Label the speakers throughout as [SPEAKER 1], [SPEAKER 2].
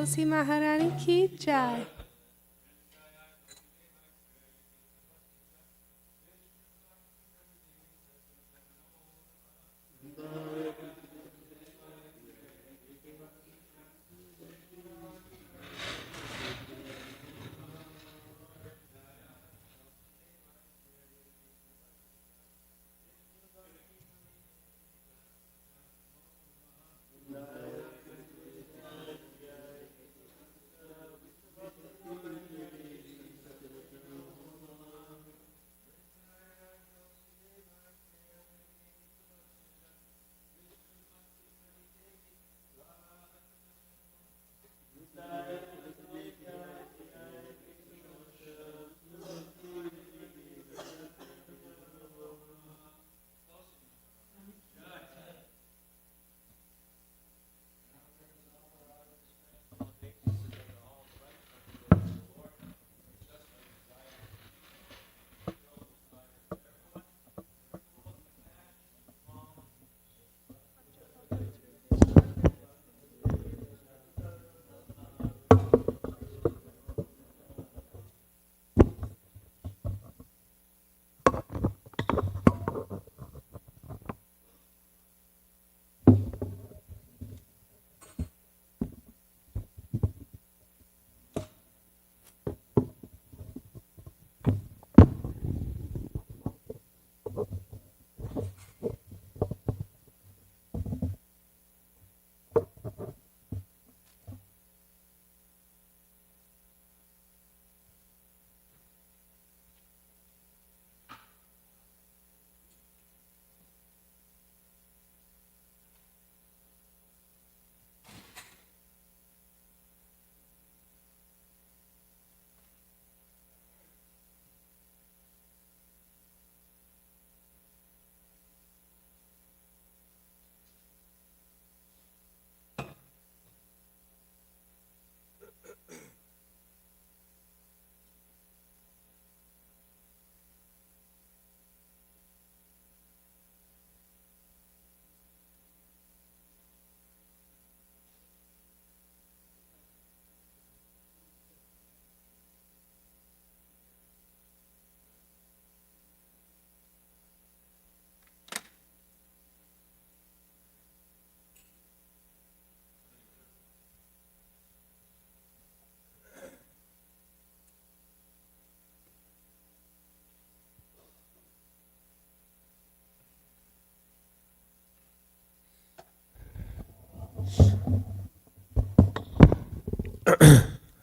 [SPEAKER 1] तुलसी महारानी की जय।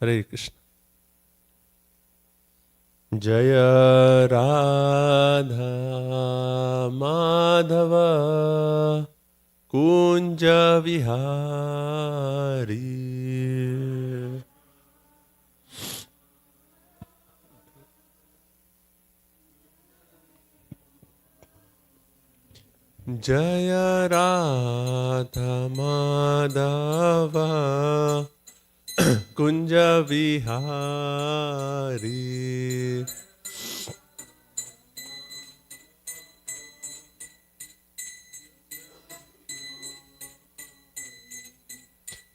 [SPEAKER 2] Hare Krishna. Jaya Radha Madhava Kunja Vihari. Jaya Radha Madhava Kunja Vihari.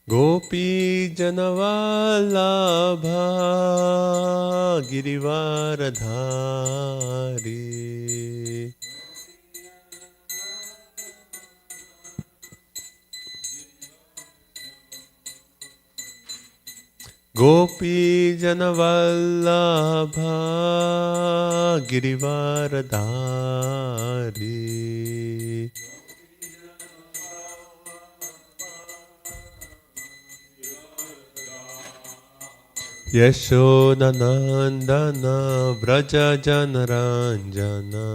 [SPEAKER 2] Gopi Janavallabha Girivaradhari. Gopi Janavallabha Girivaradhari. Yashodanandana Vraja Janaranjana.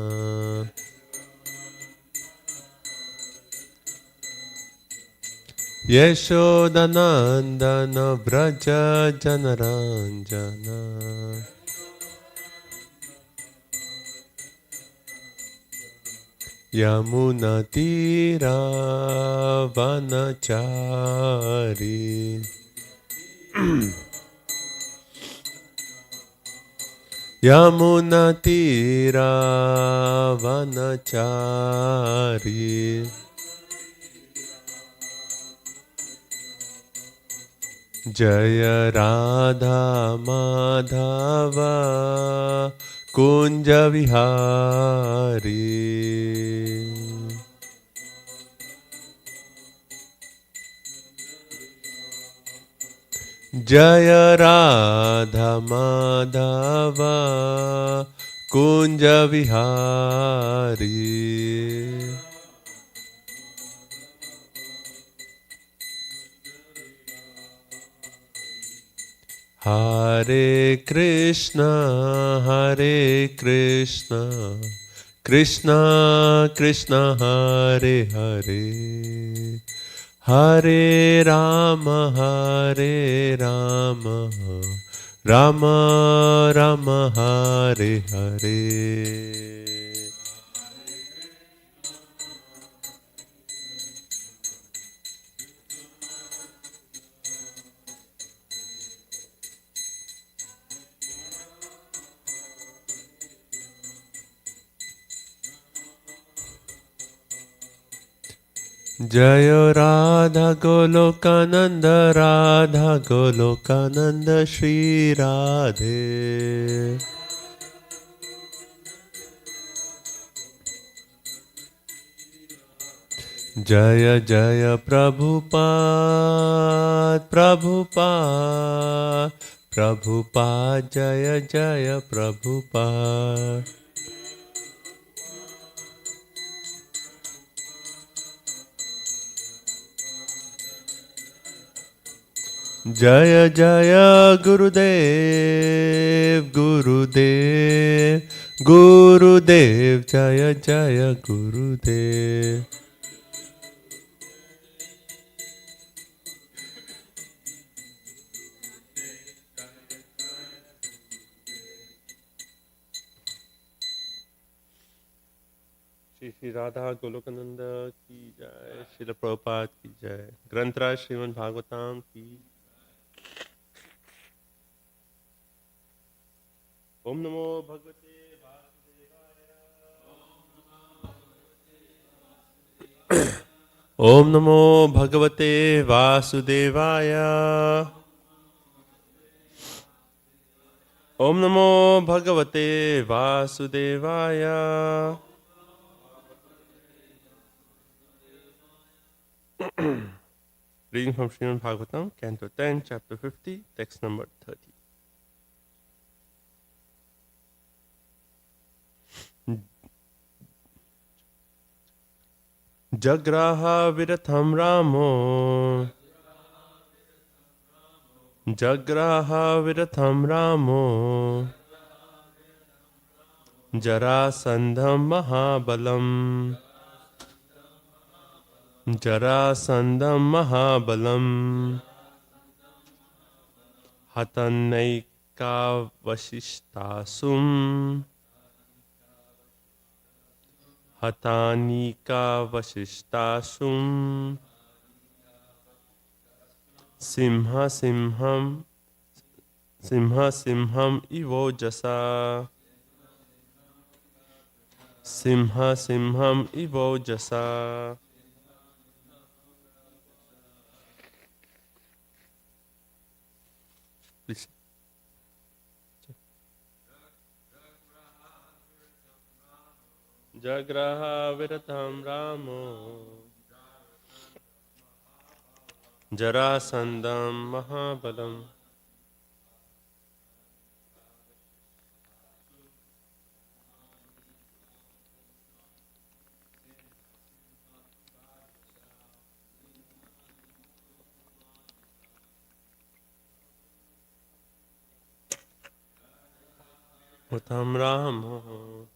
[SPEAKER 2] Yashodanandana Vraja Janaranjana. Yamuna Tira Vanachari. Yamuna Tira Vanachari. Jaya Radha Madhava Kunja Vihari. Jaya Radha Madhava Kunja Vihari. Hare Krishna, Hare Krishna, Krishna Krishna, Hare Hare, Hare Rama, Hare Rama, Rama Rama, Hare Hare. Jaya Radha Golokananda, Radha Golokananda, Shri Radhe. Jaya Jaya Prabhupada, Prabhupada, Prabhupada, Jaya Jaya Prabhupada. Jaya Jaya Gurudev, Gurudev, Gurudev, Jaya Jaya Gurudev. Shri Radha गोलोकानंद की जय, श्रील प्रभुपाद की जय, ग्रंथराज श्रीमद् भागवतम की। ओम नमो भगवते ओम नमो भगवते वासुदेवाय। ओम नमो भगवते वासुदेवाय। Reading from Srimad Bhagavatam, Canto 10, Chapter 50, Text number 30. Jagraha viratham Ramo, Jagraha viratham Ramo, Jarasandham Mahabalam, Jarasandham Mahabalam, Hatanaika Vasishtasum, Hatanika Vasishtasum, Simha Simham, Simha Simham Ivojasa, Simha Simham Ivojasa. Please. Jagraha viratam Ramo, Jarasandham Mahabalam, Viratam Ramo.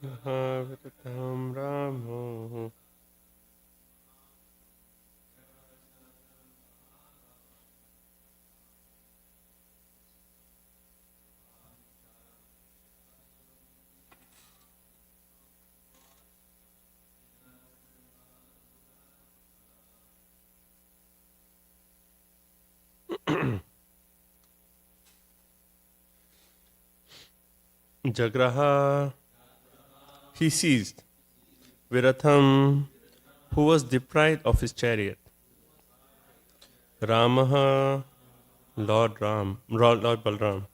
[SPEAKER 2] Mahaviratam Ramo. Jagraha, he seized Viratham, who was deprived of his chariot. Ramaha, Lord Balram.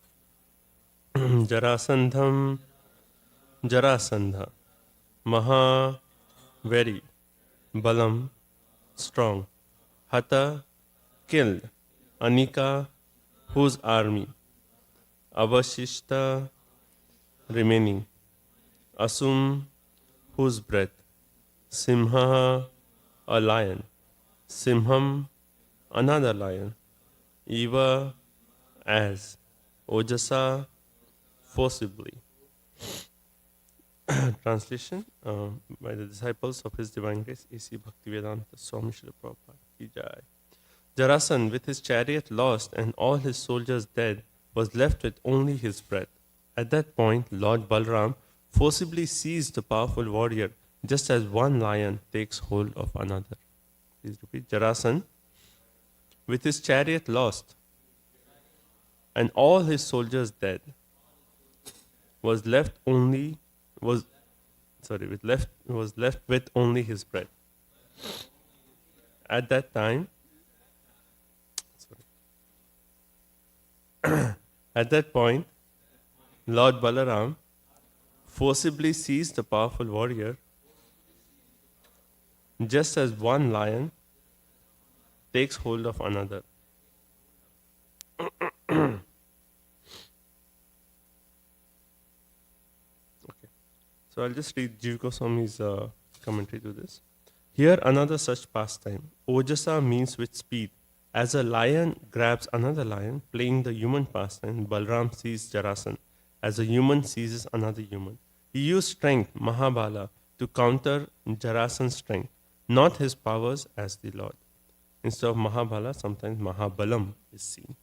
[SPEAKER 2] Jarasandham, Jarasandha. Maha, very. Balam, strong. Hata, killed. Anika, whose army. Avashishta, remaining. Asum, whose breath. Simha, a lion. Simham, another lion. Eva, as. Ojasa, forcibly. Translation by the disciples of His Divine Grace, A.C. Bhaktivedanta Swami Srila Prabhupada Ki Jai. Jarasan, with his chariot lost and all his soldiers dead, was left with only his breath. At that point, Lord Balram forcibly seized the powerful warrior, just as one lion takes hold of another. Please repeat. Jarasan, with his chariot lost and all his soldiers dead, was left with only his breath. At that time, at that point, Lord Balaram forcibly seized the powerful warrior, just as one lion takes hold of another. So I'll just read Jiva Goswami's commentary to this. Here another such pastime. Ojasa means with speed. As a lion grabs another lion, playing the human pastime, Balram seized Jarasan. As a human seizes another human. He used strength, Mahabala, to counter Jarasan's strength, not his powers as the Lord. Instead of Mahabala, sometimes Mahabalam is seen.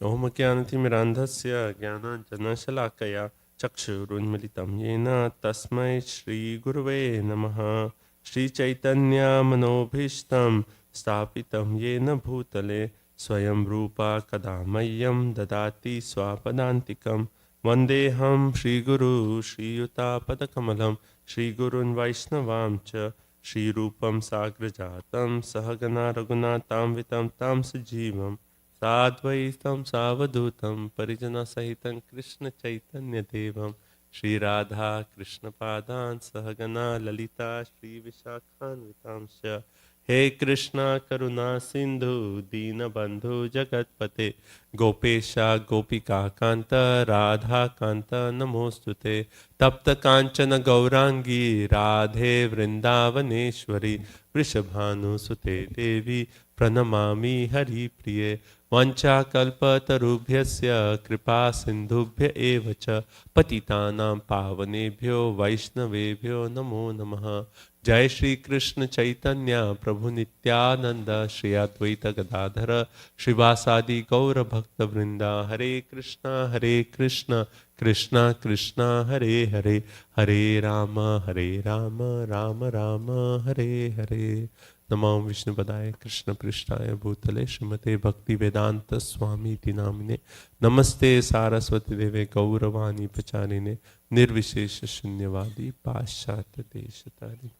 [SPEAKER 2] Om Jnanatimirandhasya Jnananjanashalakaya Chakshurunmilitam Yena Tasmai Shri Guruve Namaha Shri Chaitanya Manobhishtam Stapitam Yena Bhutale Swayam Rupa Kadamayam Dadati Swapadantikam Vandeham Shri Guru Shri Yuta Padakamalam Shri Gurun Vaishnavam Cha Shri Rupam Sagrajatam Sahagana Raghunatam Vitam Tam Sujivam Sadvaitam Savadutam Parijana Sahitam Krishna Chaitanya Devam Shri Radha Krishna Padan Sahagana Lalita Shri Vishakhan Vitamsya He Krishna Karuna Sindhu Dina Bandhu Jagatpate Gopesha Gopika Kanta Radha Kanta Namostute Tapta Kanchana Gaurangi Radhe Vrindavaneshwari Vrishabhanu Sute Devi Pranamami Hari Priye Vancha Kalpa Tarubhyasya Kripa Sindhubhya Evacha Patitanam Pavanebhyo Vaishnavebhyo Namo Namaha Jai Shri Krishna Chaitanya Prabhu Nityananda Shri Advaita Gadadhara Shrivasadi Gaura Bhakta Vrinda Hare Krishna Krishna Krishna Hare Hare Hare Rama Rama Rama Hare Hare Namam Vishnupadaya Krishna Prishtaya Bhutale Srimate Bhakti Vedanta Swami Tinamine Namaste Saraswati Deve Gauravani Pacharine Nirvishesha Shunyavadi Paschata Deshatari.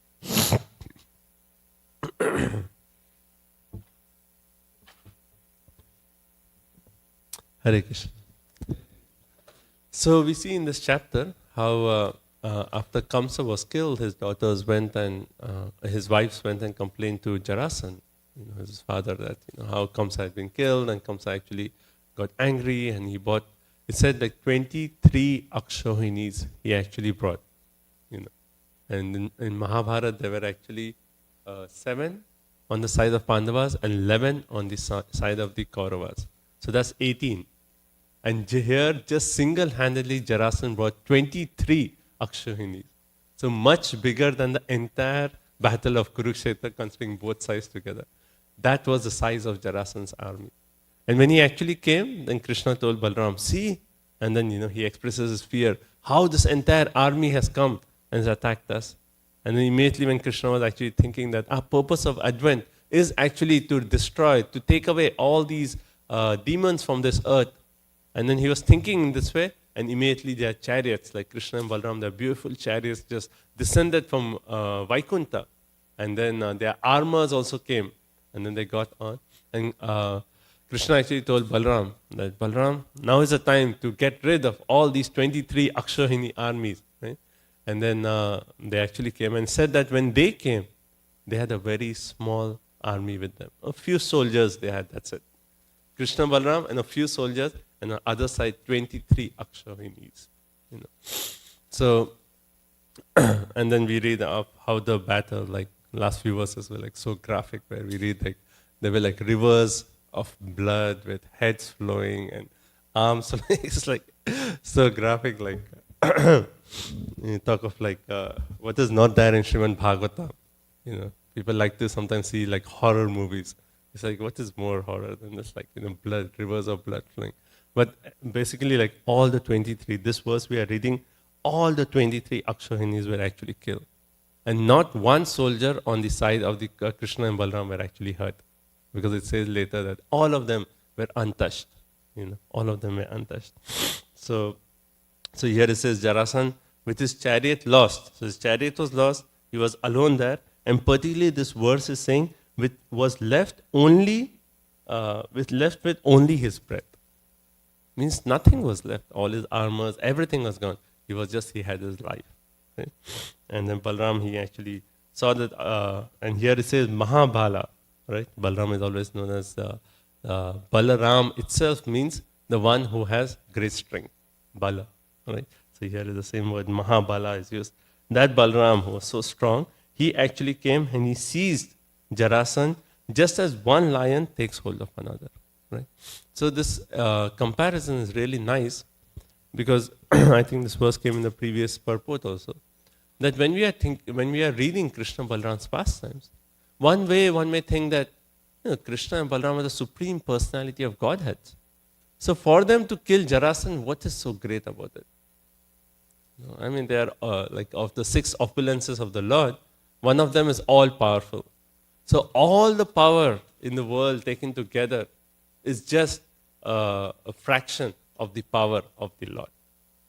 [SPEAKER 2] Hare Krishna. So we see in this chapter how after Kamsa was killed, his daughters went and his wives went and complained to Jarasan, his father, that how Kamsa had been killed, and Kamsa actually got angry and he bought. It said like 23 akshohinis he actually brought, and in Mahabharata there were actually 7 on the side of Pandavas and 11 on the side of the Kauravas. So that's 18. And here, just single-handedly, Jarasan brought 23 Akshahinis. So much bigger than the entire battle of Kurukshetra, considering both sides together. That was the size of Jarasan's army. And when he actually came, then Krishna told Balram, see? And then, he expresses his fear. How this entire army has come and has attacked us. And then immediately when Krishna was actually thinking that our purpose of Advent is actually to destroy, to take away all these demons from this earth. And then he was thinking in this way, and immediately their chariots, like Krishna and Balram, their beautiful chariots just descended from Vaikuntha. And then their armors also came. And then they got on. And Krishna actually told Balram that, Balram, now is the time to get rid of all these 23 Akshahini armies. Right? And then they actually came and said that when they came, they had a very small army with them. A few soldiers they had, that's it. Krishna, Balram, and a few soldiers, and on the other side, 23 Akshahinis. So, and then we read of how the battle, like last few verses were like so graphic, where we read like there were like rivers of blood with heads flowing and arms flowing. It's like so graphic, like you talk of like what is not there in Srimad Bhagavatam. People like to sometimes see like horror movies. It's like, what is more horror than this, like, blood, rivers of blood flowing. But basically, like all the 23, this verse we are reading, all the 23 Akshahinis were actually killed. And not one soldier on the side of the Krishna and Balram were actually hurt. Because it says later that all of them were untouched. All of them were untouched. So here it says, Jarasan with his chariot lost. So his chariot was lost. He was alone there. And particularly this verse is saying, was left with only his breath. Means nothing was left. All his armors, everything was gone. He had his life. Right? And then Balram, he actually saw that, and here it says Mahabala. Right? Balram is always known as Balaram itself means the one who has great strength. Bala. Right? So here is the same word, Mahabala is used. That Balram who was so strong, he actually came and he seized Jarasan just as one lion takes hold of another. Right? So this comparison is really nice because I think this verse came in the previous purport also. That when we are reading Krishna Balram's pastimes, one way one may think that Krishna and Balram are the supreme personality of Godhead. So for them to kill Jarasan, what is so great about it? I mean, they are like of the 6 opulences of the Lord, one of them is all powerful. So all the power in the world taken together is just a fraction of the power of the Lord.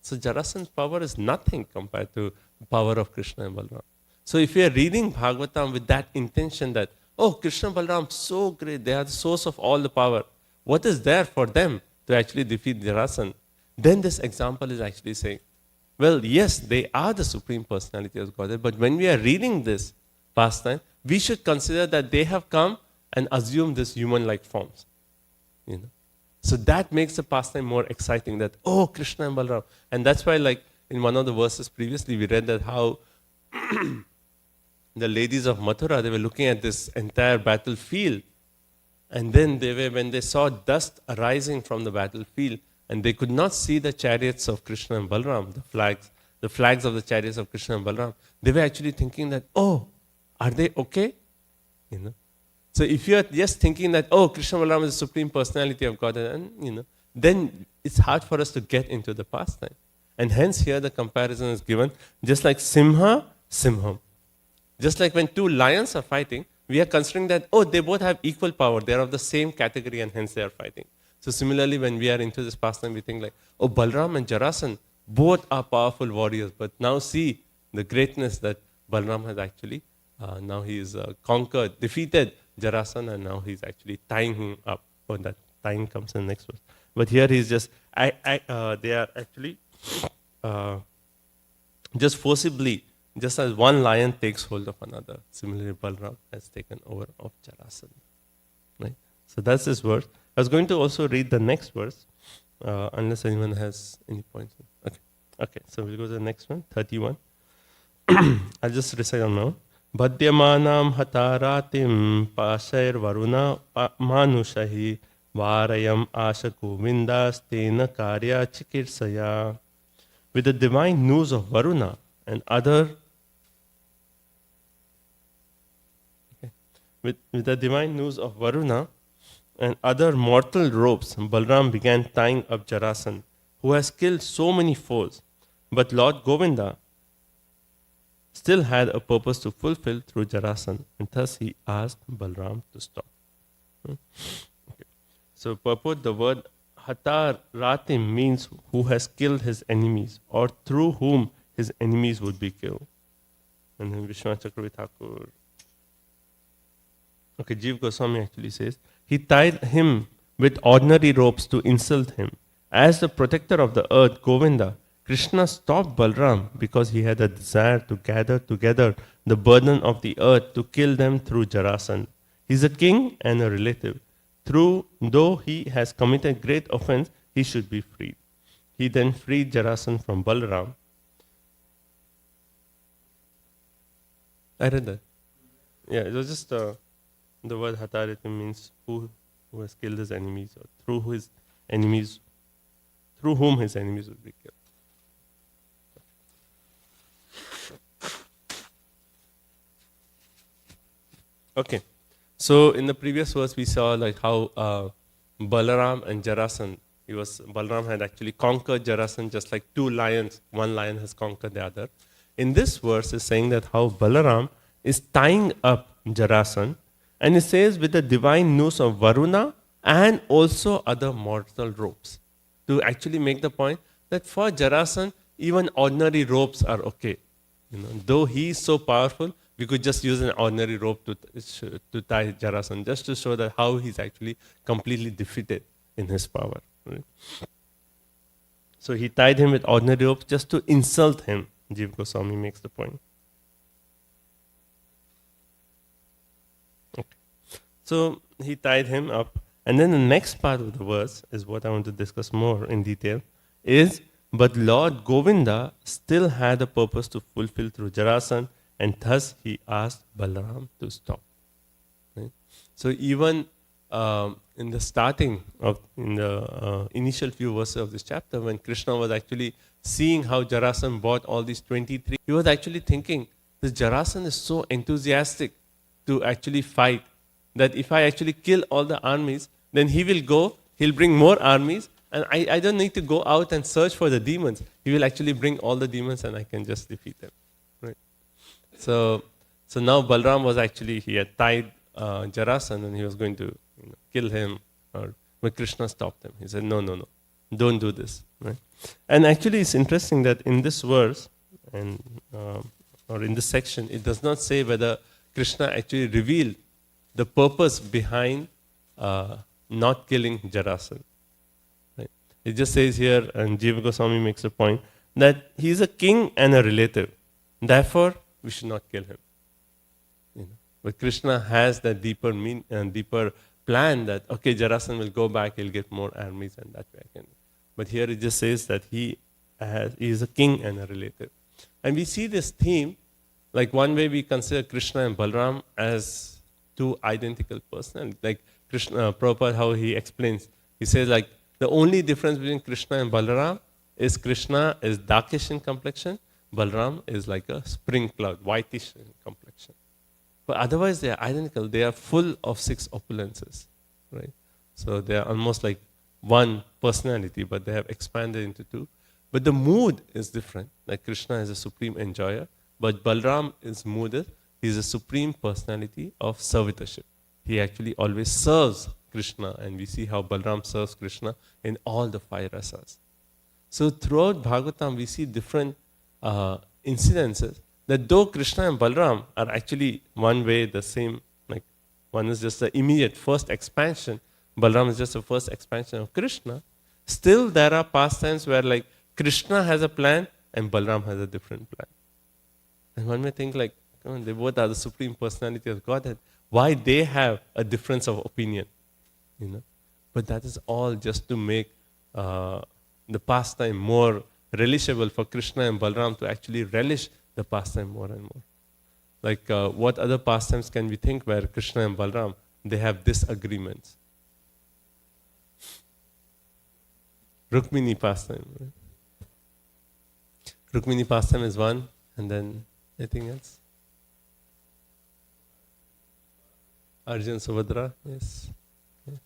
[SPEAKER 2] So Jarasan's power is nothing compared to the power of Krishna and Balram. So if we are reading Bhagavatam with that intention that, oh, Krishna and Balram, so great, they are the source of all the power. What is there for them to actually defeat Jarasan? Then this example is actually saying, well, yes, they are the supreme personality of Godhead, but when we are reading this pastime, we should consider that they have come and assumed this human-like forms. So that makes the pastime more exciting, that, oh, Krishna and Balram. And that's why, like, in one of the verses previously, we read that how the ladies of Mathura, they were looking at this entire battlefield, and then when they saw dust arising from the battlefield, and they could not see the chariots of Krishna and Balram, the flags of the chariots of Krishna and Balram, they were actually thinking that, oh, are they okay? So if you are just thinking that, oh, Krishna Balram is the supreme personality of God, and then it's hard for us to get into the pastime. And hence here the comparison is given, just like Simha, Simham. Just like when 2 lions are fighting, we are considering that, oh, they both have equal power, they are of the same category and hence they are fighting. So similarly, when we are into this pastime, we think like, oh, Balram and Jarasan, both are powerful warriors, but now see the greatness that Balram has actually, now he is conquered, defeated Jarasan, and now he's actually tying him up. Oh, that tying comes in the next verse. But here he's just, they are actually just forcibly, just as one lion takes hold of another. Similarly, Balram has taken over of Jarasan. Right? So that's this verse. I was going to also read the next verse, unless anyone has any points. Okay, so we'll go to the next one, 31. I'll just recite on now. Bhadyamanam hataratim pashair varuna manushahi Varayam Asha Govindastena Karya Chikirsaya. With the divine news of Varuna and other with the divine news of Varuna and other mortal ropes, Balram began tying up Jarasan, who has killed so many foes. But Lord Govinda still had a purpose to fulfill through Jarasan, and thus he asked Balram to stop. Okay. So, purport, the word Hatar Ratim means who has killed his enemies, or through whom his enemies would be killed. And then Vishwanath Chakravarti Thakur. Okay, Jeev Goswami actually says, he tied him with ordinary ropes to insult him. As the protector of the earth, Govinda, Krishna stopped Balram because he had a desire to gather together the burden of the earth to kill them through Jarasan. He is a king and a relative. Though he has committed great offense, he should be freed. He then freed Jarasan from Balaram. I read that. Yeah, it was just the word Hataritim means who has killed his enemies, or through whom his enemies would be killed. Okay, so in the previous verse we saw like how Balaram and Jarasan, Balaram had actually conquered Jarasan just like two lions. One lion has conquered the other. In this verse is saying that how Balaram is tying up Jarasan, and it says with the divine noose of Varuna and also other mortal ropes, to actually make the point that for Jarasan even ordinary ropes are okay. Though he is so powerful, we could just use an ordinary rope to tie Jarasan, just to show that how he's actually completely defeated in his power. Right? So he tied him with ordinary ropes just to insult him. Jeev Goswami makes the point. Okay. So he tied him up. And then the next part of the verse is what I want to discuss more in detail, is, but Lord Govinda still had a purpose to fulfill through Jarasan, and thus he asked Balaram to stop. Right? So even in the starting of, in the initial few verses of this chapter, when Krishna was actually seeing how Jarasan bought all these 23, he was actually thinking, this Jarasan is so enthusiastic to actually fight, that if I actually kill all the armies, then he will go, he'll bring more armies, and I don't need to go out and search for the demons. He will actually bring all the demons and I can just defeat them. Right? So now Balram was actually, he had tied Jarasan and he was going to kill him, but Krishna stopped him. He said, no, don't do this. Right? And actually it's interesting that in this verse, and or in this section, it does not say whether Krishna actually revealed the purpose behind not killing Jarasan. Right? It just says here, and Jiva Goswami makes a point, that he is a king and a relative. Therefore, we should not kill him. But Krishna has that deeper deeper plan that, okay, Jarasan will go back, he'll get more armies, and that way I can. But here it just says that he is a king and a relative. And we see this theme, like one way we consider Krishna and Balram as two identical personalities. Like Krishna, Prabhupada, how he explains, he says like, the only difference between Krishna and Balaram is Krishna is darkish in complexion, Balaram is like a spring cloud, whitish in complexion. But otherwise they are identical. They are full of 6 opulences, right? So they are almost like one personality, but they have expanded into 2. But the mood is different. Like Krishna is a supreme enjoyer, but Balaram is mooded. He is a supreme personality of servitorship. He actually always serves Krishna, and we see how Balaram serves Krishna in all the 5 rasas. So throughout Bhagavatam, we see different incidences that though Krishna and Balaram are actually one way the same, like one is just the immediate first expansion, Balaram is just the first expansion of Krishna, still there are pastimes where like Krishna has a plan and Balaram has a different plan. And one may think like, oh, they both are the supreme personality of Godhead. Why they have a difference of opinion? But that is all just to make the pastime more relishable for Krishna and Balaram to actually relish the pastime more and more. Like what other pastimes can we think where Krishna and Balaram, they have disagreements? Rukmini pastime. Right? Rukmini pastime is one, and then anything else? Arjun Subhadra, yes. Okay.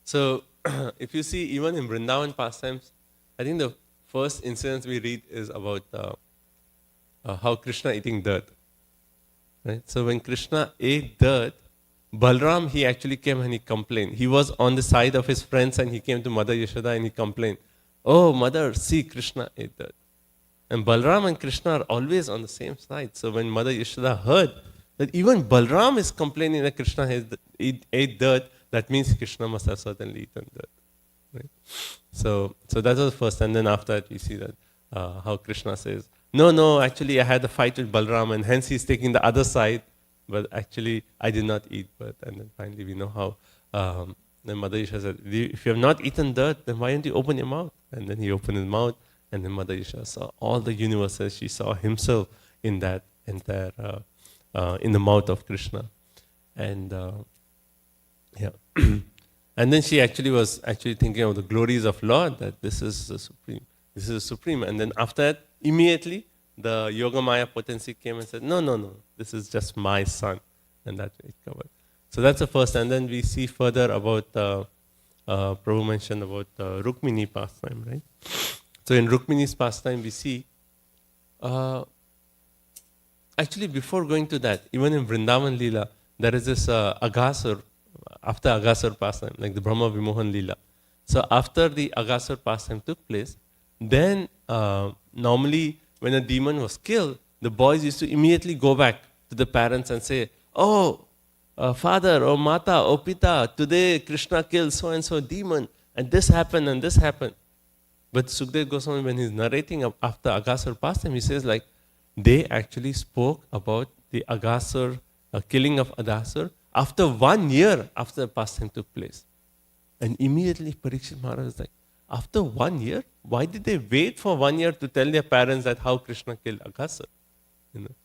[SPEAKER 2] So, if you see, even in Vrindavan pastimes, I think the first incident we read is about how Krishna eating dirt. Right? So when Krishna ate dirt, Balram, he actually came and he complained. He was on the side of his friends and he came to Mother Yashoda and he complained, "Oh, Mother, see, Krishna ate dirt." And Balram and Krishna are always on the same side. So when Mother Yashoda heard that even Balram is complaining that Krishna ate dirt, that means Krishna must have certainly eaten dirt. Right? So that was the first. And then after that, we see that how Krishna says, no, actually I had a fight with Balram and hence he's taking the other side. But actually, I did not eat dirt. And then finally, we know how. Then Mother Yashoda said, if you have not eaten dirt, then why don't you open your mouth? And then he opened his mouth. And then Mother Yashoda saw all the universes. She saw himself in that entire, in the mouth of Krishna. And yeah. And then she actually was thinking of the glories of Lord, that this is the supreme. This is the supreme. And then after that, immediately, the Yogamaya potency came and said, no, this is just my son. And that it covered. So that's the first. And then we see further about, Prabhu mentioned about Rukmini pastime, right? So in Rukmini's pastime, we see, actually before going to that, even in Vrindavan Leela, there is this Aghasur, after Aghasur pastime, like the Brahma Vimohan Leela. So after the Aghasur pastime took place, then normally when a demon was killed, the boys used to immediately go back to the parents and say, "Oh, father, oh mata, oh pita, today Krishna killed so-and-so demon, and this happened and this happened." But Sukdev Goswami, when he's narrating after Aghasur pastime, he says like, they actually spoke about the Aghasur, killing of Aghasur, after 1 year after the pastime took place. And immediately Parikshit Maharaj is like, after 1 year? Why did they wait for 1 year to tell their parents that how Krishna killed Aghasur? You know?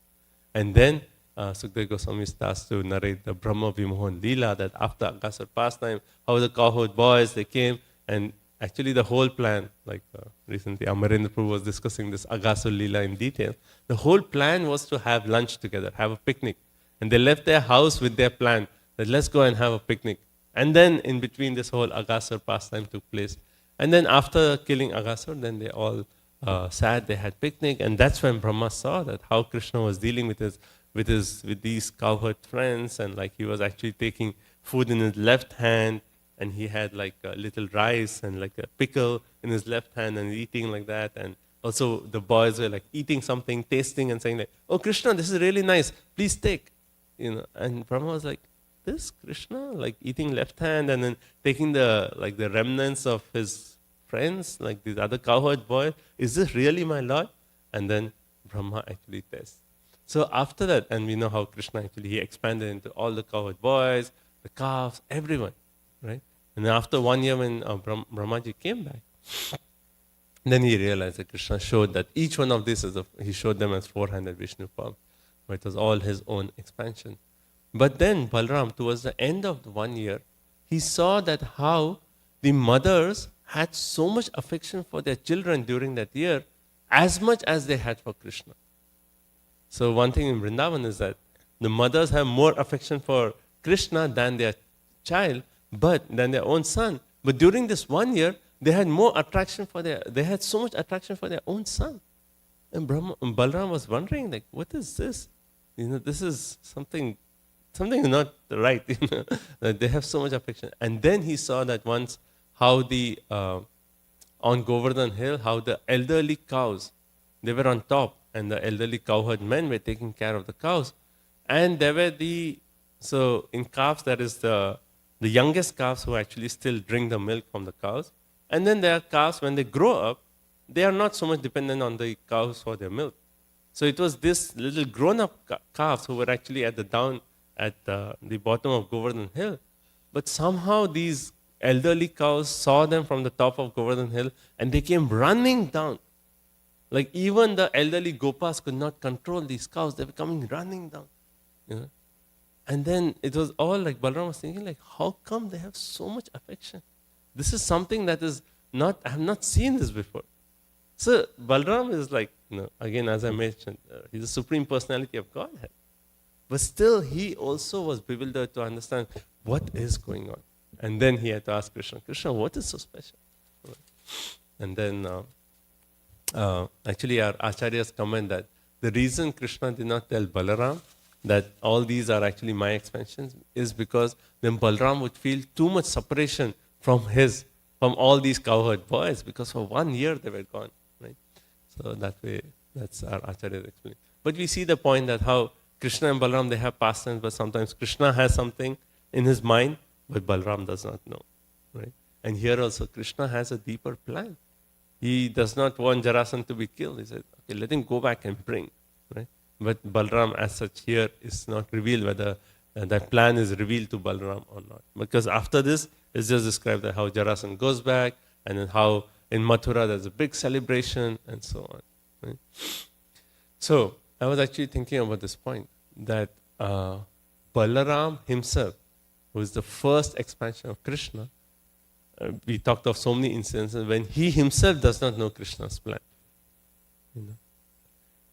[SPEAKER 2] And then Sukdev Goswami starts to narrate the Brahma Vimohan Leela, that after Aghasur pastime, how the cowherd boys, they came, and actually the whole plan, like recently Amarendra Prabhu was discussing this Aghasur Leela in detail, the whole plan was to have lunch together, have a picnic. And they left their house with their plan, that let's go and have a picnic. And then in between this whole Aghasur pastime took place. And then after killing Aghasur, then they all sat, they had picnic, and that's when Brahma saw that how Krishna was dealing with these cowherd friends, and like he was actually taking food in his left hand, and he had like a little rice and like a pickle in his left hand and eating like that. And also the boys were like eating something, tasting and saying like, "Oh Krishna, this is really nice, please take." You know, and Brahma was like, "This Krishna, like eating left hand and then taking the remnants of his friends, like these other cowherd boys, is this really my Lord?" And then Brahma actually tests. So after that, and we know how Krishna actually, he expanded into all the cowherd boys, the calves, everyone, right? And then after 1 year when Brahmaji came back, then he realized that Krishna showed that each one of these, he showed them as 400 Vishnu palms. But it was all his own expansion. But then Balram, towards the end of the 1 year, he saw that how the mothers had so much affection for their children during that year, as much as they had for Krishna. So one thing in Vrindavan is that the mothers have more affection for Krishna than their child, but than their own son. But during this 1 year, they had more attraction they had so much attraction for their own son. And Balram was wondering, like, what is this? You know, this is something is not right. You know, that they have so much affection. And then he saw that once how on Govardhan Hill, how the elderly cows, they were on top, and the elderly cowherd men were taking care of the cows. And there were so in calves, there is the youngest calves who actually still drink the milk from the cows. And then there are calves, when they grow up, they are not so much dependent on the cows for their milk. So it was this little grown-up calves who were actually at the bottom of Govardhan Hill. But somehow these elderly cows saw them from the top of Govardhan Hill, and they came running down. Like even the elderly gopas could not control these cows. They were coming running down. You know? And then it was all like Balram was thinking, like, how come they have so much affection? This is something that is I have not seen this before. So Balram is like, again, as I mentioned, he's the supreme personality of Godhead. But still, he also was bewildered to understand what is going on. And then he had to ask Krishna, Krishna, what is so special? And then, actually, our acharyas comment that the reason Krishna did not tell Balaram that all these are actually my expansions is because then Balaram would feel too much separation from all these cowherd boys, because for 1 year they were gone, right? So that way, that's our acharyas explaining. But we see the point that how Krishna and Balaram, they have pastimes, but sometimes Krishna has something in his mind, but Balaram does not know, right? And here also, Krishna has a deeper plan. He does not want Jarasandha to be killed. He said, okay, let him go back and bring, right? But Balaram as such here is not revealed whether that plan is revealed to Balaram or not. Because after this, it's just described that how Jarasandha goes back, and then how in Mathura there's a big celebration, and so on, right? So, I was actually thinking about this point, that Balaram himself, who is the first expansion of Krishna, we talked of so many instances when he himself does not know Krishna's plan.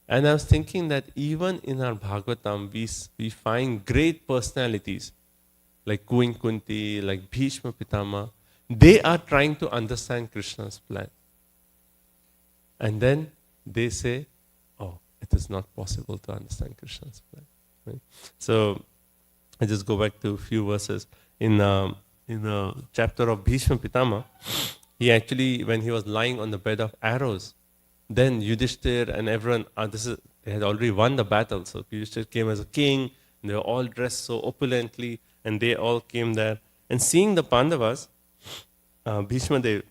[SPEAKER 2] And I was thinking that even in our Bhagavatam, we find great personalities like Queen Kunti, like Bhishma Pitama. They are trying to understand Krishna's plan. And then they say, oh, it is not possible to understand Krishna's plan. Right? So I just go back to a few verses. In the chapter of Bhishma Pitama, he actually, when he was lying on the bed of arrows, then Yudhishthir and everyone, they had already won the battle. So Yudhishthir came as a king, and they were all dressed so opulently, and they all came there. And seeing the Pandavas, Bhishma Dev,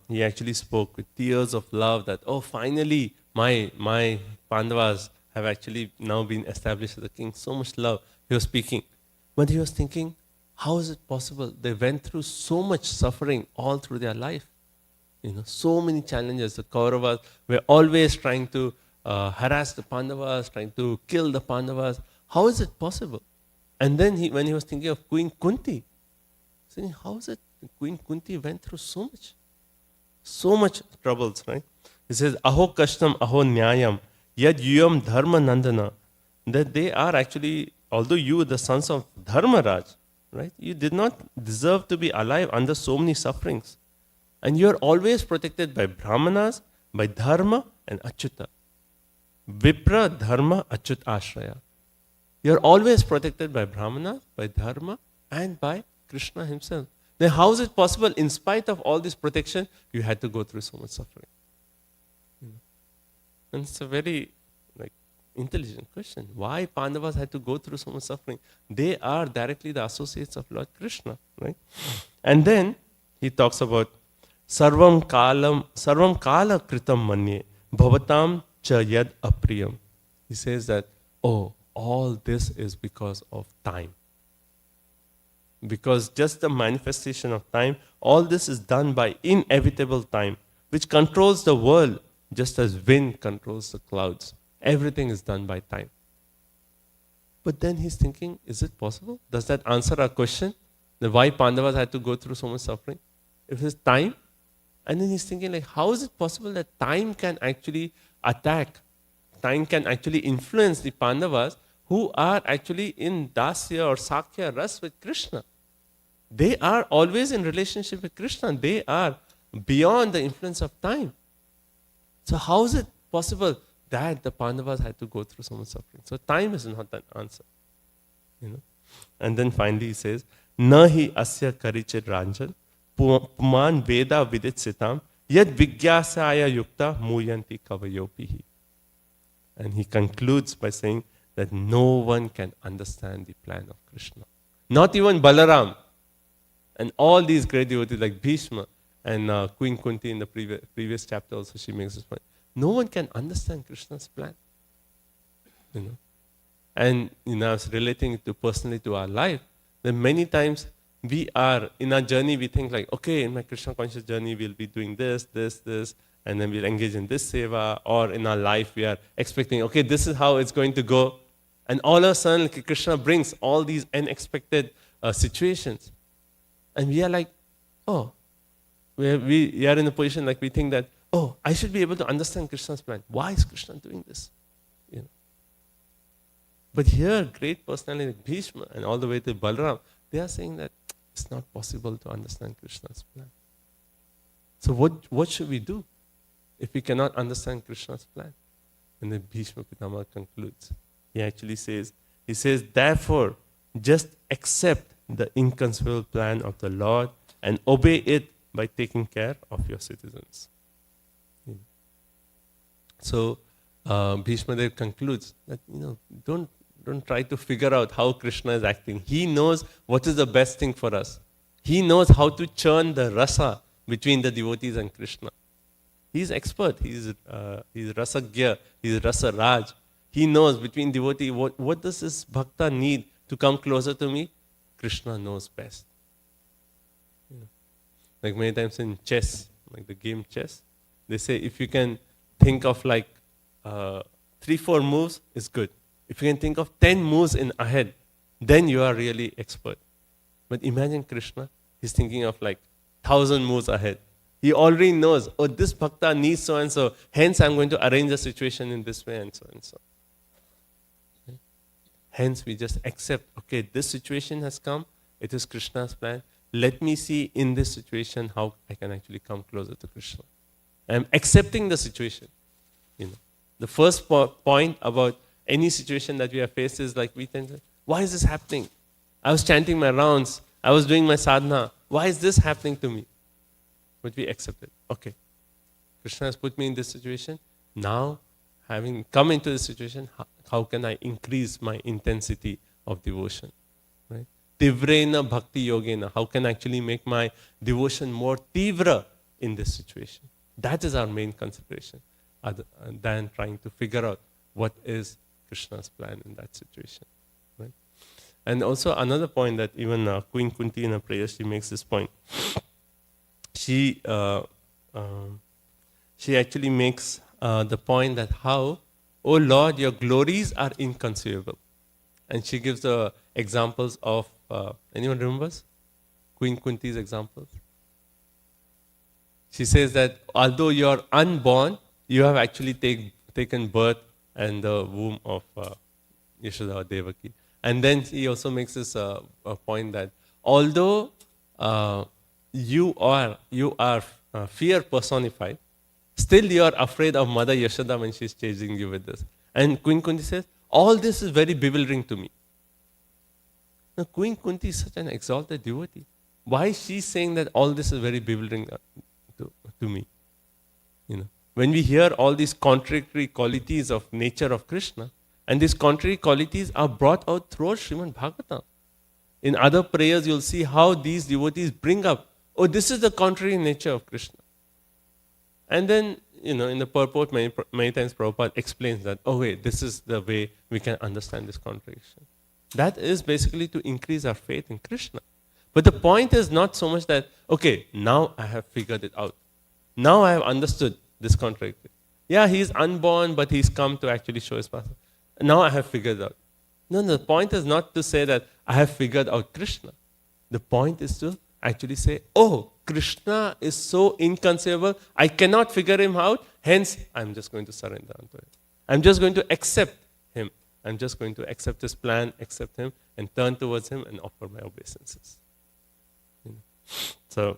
[SPEAKER 2] he actually spoke with tears of love that, oh, finally, my Pandavas have actually now been established as a king. So much love. He was speaking. But he was thinking, how is it possible? They went through so much suffering all through their life. So many challenges. The Kauravas were always trying to harass the Pandavas, trying to kill the Pandavas. How is it possible? And then when he was thinking of Queen Kunti, saying, how is it Queen Kunti went through so much troubles, right? He says, Aho Kashtam, Aho Nyayam, Yad Yuyam Dharma Nandana. That they are actually, although you, the sons of Dharmaraj, right? You did not deserve to be alive under so many sufferings. And you are always protected by Brahmanas, by Dharma and Achyuta. Vipra, Dharma, Achyut Ashraya. You are always protected by Brahmanas, by Dharma and by Krishna himself. Then how is it possible, in spite of all this protection, you had to go through so much suffering? And it's a very intelligent question. Why Pandavas had to go through so much suffering? They are directly the associates of Lord Krishna, right? And then he talks about Sarvam Kala Kritam Manye Bhavatam Cha Yad Apriyam. He says that, oh, all this is because of time. Because just the manifestation of time, all this is done by inevitable time, which controls the world just as wind controls the clouds. Everything is done by time. But then he's thinking, is it possible? Does that answer our question? That why Pandavas had to go through so much suffering? If it's time, and then he's thinking, how is it possible that time can actually attack? Time can actually influence the Pandavas who are actually in Dasya or Sakya Ras with Krishna. They are always in relationship with Krishna. They are beyond the influence of time. So how is it possible that the Pandavas had to go through so much suffering? So time is not an answer. And then finally he says, Nahi asya karichit ranjan puman veda vidit sitam yad vigyasaya yukta muyanti kavayopihi. And he concludes by saying that no one can understand the plan of Krishna. Not even Balaram. And all these great devotees like Bhishma and Queen Kunti in the previous chapter also she makes this point. No one can understand Krishna's plan. And I was relating it personally to our life. That many times we are, in our journey, we think okay, in my Krishna conscious journey, we'll be doing this, and then we'll engage in this seva, or in our life, we are expecting, okay, this is how it's going to go. And all of a sudden, Krishna brings all these unexpected situations. And we are like, oh, where we are in a position like we think that, oh, I should be able to understand Krishna's plan. Why is Krishna doing this? You know. But here, great personality like Bhishma and all the way to Balaram, they are saying that it's not possible to understand Krishna's plan. So what should we do if we cannot understand Krishna's plan? And then Bhishma Pitama concludes. He actually says, therefore, just accept the inconceivable plan of the Lord and obey it by taking care of your citizens. So Bhishma Dev concludes that don't try to figure out how Krishna is acting. He knows what is the best thing for us. He knows how to churn the rasa between the devotees and Krishna. He's expert. He's rasagya. He's rasa raj. He knows between devotee what does this bhakta need to come closer to me. Krishna knows best. Like many times in chess, like the game chess, they say if you can think of like 3-4 moves, it's good. If you can think of 10 moves in ahead, then you are really expert. But imagine Krishna, he's thinking of like 1,000 moves ahead. He already knows, oh, this bhakta needs so and so, hence I'm going to arrange the situation in this way and so and so. Okay? Hence we just accept, okay, this situation has come, it is Krishna's plan. Let me see in this situation how I can actually come closer to Krishna. I'm accepting the situation. The first point about any situation that we are faced is like we think, why is this happening? I was chanting my rounds, I was doing my sadhana. Why is this happening to me? But we accept it. Okay, Krishna has put me in this situation. Now, having come into this situation, how can I increase my intensity of devotion? Right? Tivrena bhakti yogena. How can I actually make my devotion more tivra in this situation? That is our main consideration, than trying to figure out what is Krishna's plan in that situation. Right? And also another point that even Queen Kunti in her prayer, she makes this point. She actually makes the point that how, oh Lord, your glories are inconceivable. And she gives the examples of, anyone remembers? Queen Kunti's examples. She says that although you are unborn, you have actually taken birth in the womb of Yashoda or Devaki. And then he also makes this point that although you are fear personified, still you are afraid of Mother Yashoda when she is chasing you with this. And Queen Kunti says, all this is very bewildering to me. Now Queen Kunti is such an exalted devotee. Why is she saying that all this is very bewildering to me? When we hear all these contradictory qualities of nature of Krishna, and these contrary qualities are brought out throughout Srimad Bhagavatam. In other prayers, you'll see how these devotees bring up, oh, this is the contrary nature of Krishna. And then, in the purport, many times Prabhupada explains that, oh wait, this is the way we can understand this contradiction. That is basically to increase our faith in Krishna. But the point is not so much that, okay, now I have figured it out. Now I have understood this contradiction. Yeah, he's unborn, but he's come to actually show his path. Now I have figured it out. No, the point is not to say that I have figured out Krishna. The point is to actually say, oh, Krishna is so inconceivable, I cannot figure him out, hence I'm just going to surrender unto him. I'm just going to accept him. I'm just going to accept his plan, accept him, and turn towards him and offer my obeisances. So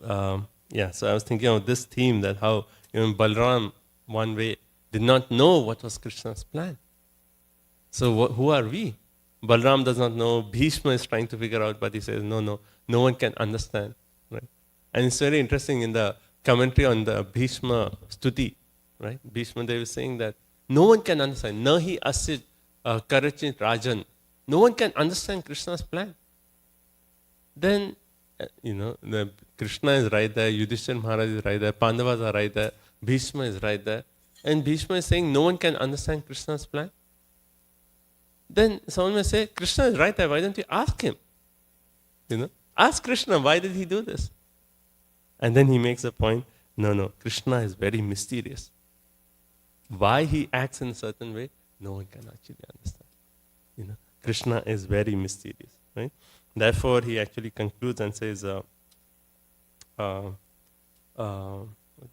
[SPEAKER 2] I was thinking of this theme, that how even Balaram, one way, did not know what was Krishna's plan. So who are we? Balaram does not know. Bhishma is trying to figure out, but he says, no one can understand. Right? And it's very interesting in the commentary on the Bhishma Stuti. Right? Bhishma Dev is saying that no one can understand. Nahi asid karachit rajan. No one can understand Krishna's plan. Then, the Krishna is right there, Yudhishthira Maharaj is right there, Pandavas are right there, Bhishma is right there. And Bhishma is saying no one can understand Krishna's plan. Then someone may say, Krishna is right there, why don't you ask him? Ask Krishna, why did he do this? And then he makes a point, no, Krishna is very mysterious. Why he acts in a certain way, no one can actually understand. Krishna is very mysterious, right? Therefore, he actually concludes and says, what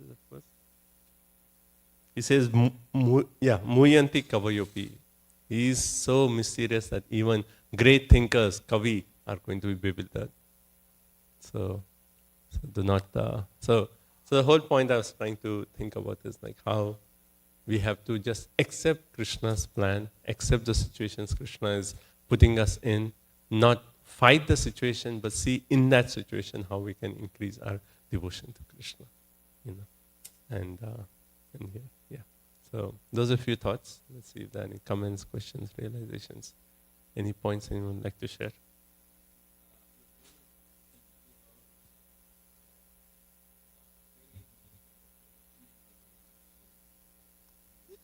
[SPEAKER 2] is that verse? He says, Muyanti Kavayopi. He is so mysterious that even great thinkers, Kavi, are going to be bewildered. So do not. So the whole point I was trying to think about is like how we have to just accept Krishna's plan, accept the situations Krishna is putting us in, not fight the situation, but see in that situation how we can increase our devotion to Krishna, and yeah. So those are a few thoughts. Let's see if there are any comments, questions, realizations, any points anyone would like to share.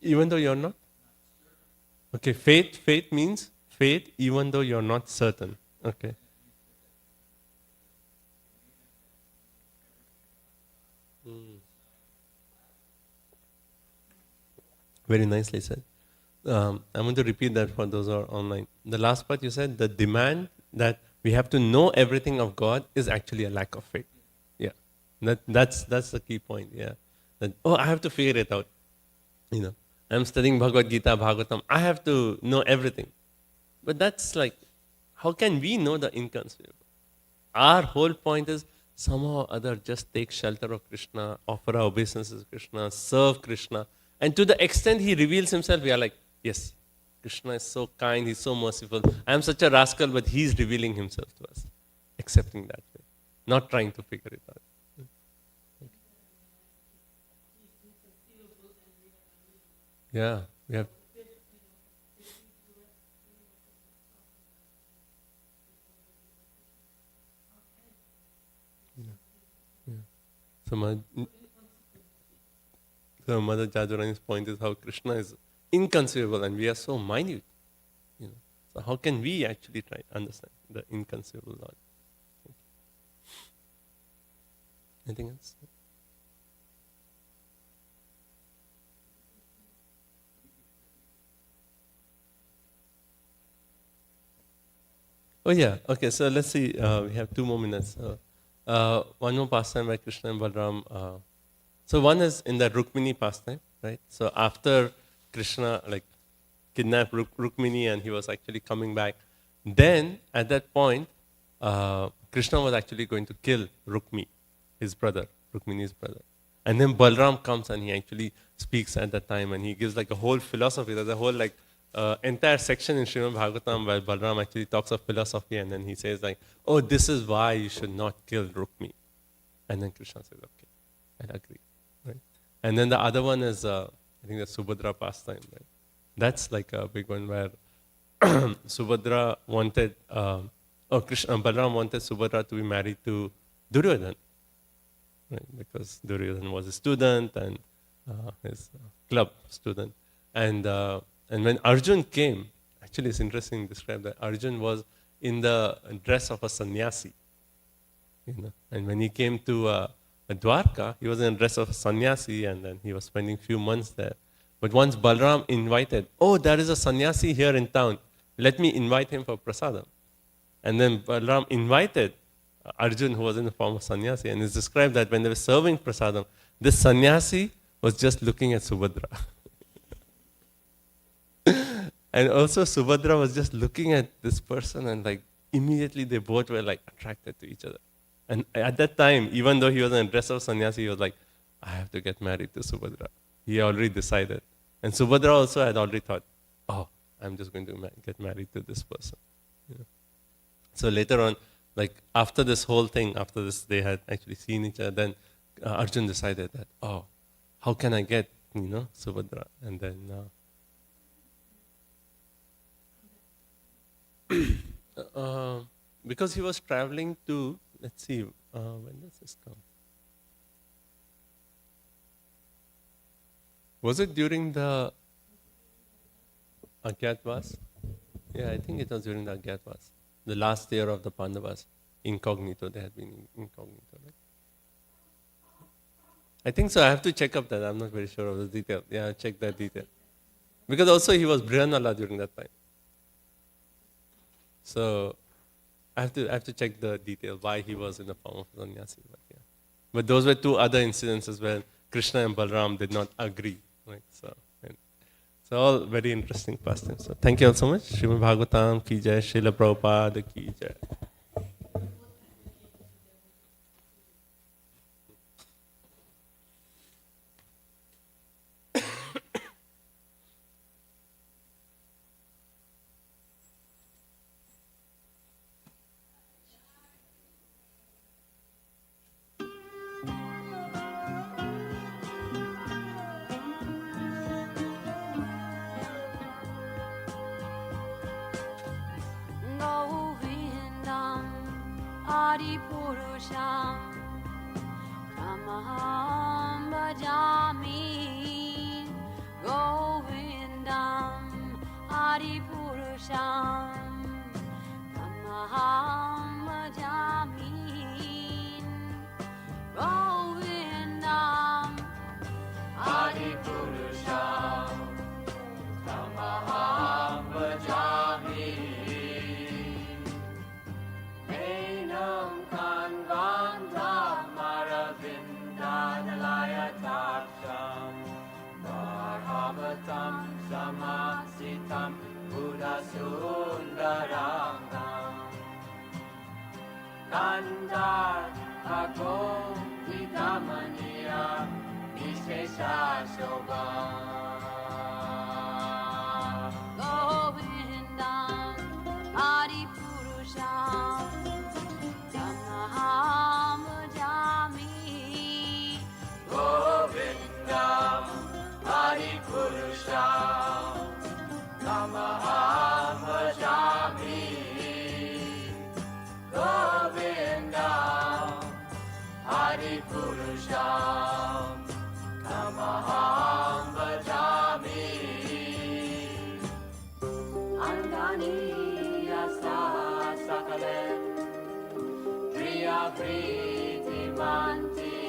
[SPEAKER 2] Even though you're not? Okay, faith means faith even though you're not certain. Okay. Very nicely said. I'm going to repeat that for those who are online. The last part you said, the demand that we have to know everything of God is actually a lack of faith. Yeah, that's the key point. Yeah, that, I have to figure it out. I'm studying Bhagavad Gita, Bhagavatam. I have to know everything. But that's like, how can we know the inconceivable? Our whole point is somehow or other just take shelter of Krishna, offer our obeisances to Krishna, serve Krishna. And to the extent he reveals himself, we are like, yes, Krishna is so kind, he's so merciful. I am such a rascal, but he's revealing himself to us. Accepting that way. Not trying to figure it out. Yeah, we have. Yeah. So Mother Jajurani's point is how Krishna is inconceivable and we are so minute. So how can we actually try to understand the inconceivable Lord? Anything else? Oh yeah, okay, so let's see, we have 2 more minutes. One more pastime by Krishna and Balaram. So one is in the Rukmini pastime, right? So after Krishna kidnapped Rukmini and he was actually coming back, then at that point, Krishna was actually going to kill Rukmini, his brother, Rukmini's brother. And then Balaram comes and he actually speaks at that time and he gives a whole philosophy. There's a whole entire section in Srimad Bhagavatam where Balaram actually talks of philosophy and then he says this is why you should not kill Rukmini. And then Krishna says, okay, I agree. Right? And then the other one is, I think the Subhadra pastime. Right? That's a big one where Subhadra wanted, Balaram wanted Subhadra to be married to Duryodhana. Right? Because Duryodhana was a student and his club student. And when Arjun came, actually it's interesting to describe that Arjun was in the dress of a sannyasi. And when he came to Dwarka, he was in the dress of a sannyasi and then he was spending few months there. But once Balaram invited, there is a sannyasi here in town, let me invite him for prasadam. And then Balaram invited Arjun, who was in the form of sannyasi, and it's described that when they were serving prasadam, this sannyasi was just looking at Subhadra. And also Subhadra was just looking at this person and immediately they both were attracted to each other. And at that time, even though he was in a dress of sannyasi, he was like, I have to get married to Subhadra. He already decided. And Subhadra also had already thought, I'm just going to get married to this person. So later on, after this whole thing, after this they had actually seen each other, then Arjun decided that, how can I get, Subhadra? And then because he was traveling to, let's see, when does this come? Was it during the Agyatwas? Yeah, I think it was during the Agyatwas. The last year of the Pandavas. Incognito, they had been incognito, right? I think so, I have to check up that. I'm not very sure of the detail. Yeah, check that detail. Because also he was Brihanala during that time. So I have to check the detail why he was in the form of sannyasi. But yeah. But those were two other incidences where Krishna and Balram did not agree. Right? So, and it's all very interesting pastimes. So thank you all so much. Srimad Bhagavatam ki jai, Srila Prabhupada ki jai.
[SPEAKER 3] Govindam Adipurusham Tamaham Bhajami Govindam Adipurusham Tamaham Bhajami Govindam Adipurusham Tamaham Bhajami Enam Kanvandam Maravindadalaya Taksham Bharavatam Samasitam Buddhasundarangam Kandar Agom Vidamaniya Vishesha Shobham Govindam Adipurusham Tamaham Bhajami Govindam Adipurusham Tamaham Bhajami Govindam Adipurusham Tamaham Bhajami Angani Asa Sakalem Priya Priti Manti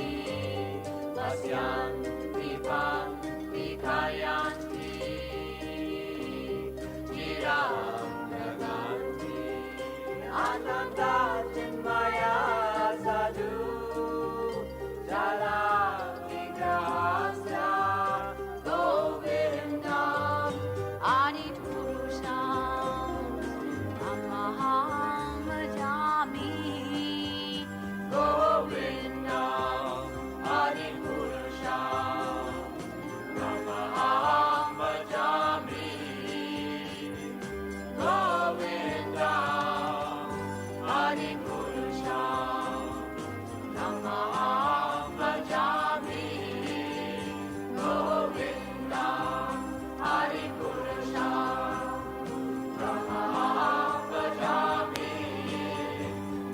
[SPEAKER 3] Vasyam Dipan Dikayanti Chiram Naganti Ananda Chinmaya Sadhu Jala Vigrahasya Govindam Adipurusham Tamaham Bhajami Govindam Adipurusham Tamaham Bhajami Govindam Adipurusham Tamaham Bhajami Govindam Adipurusham Tamaham Bhajami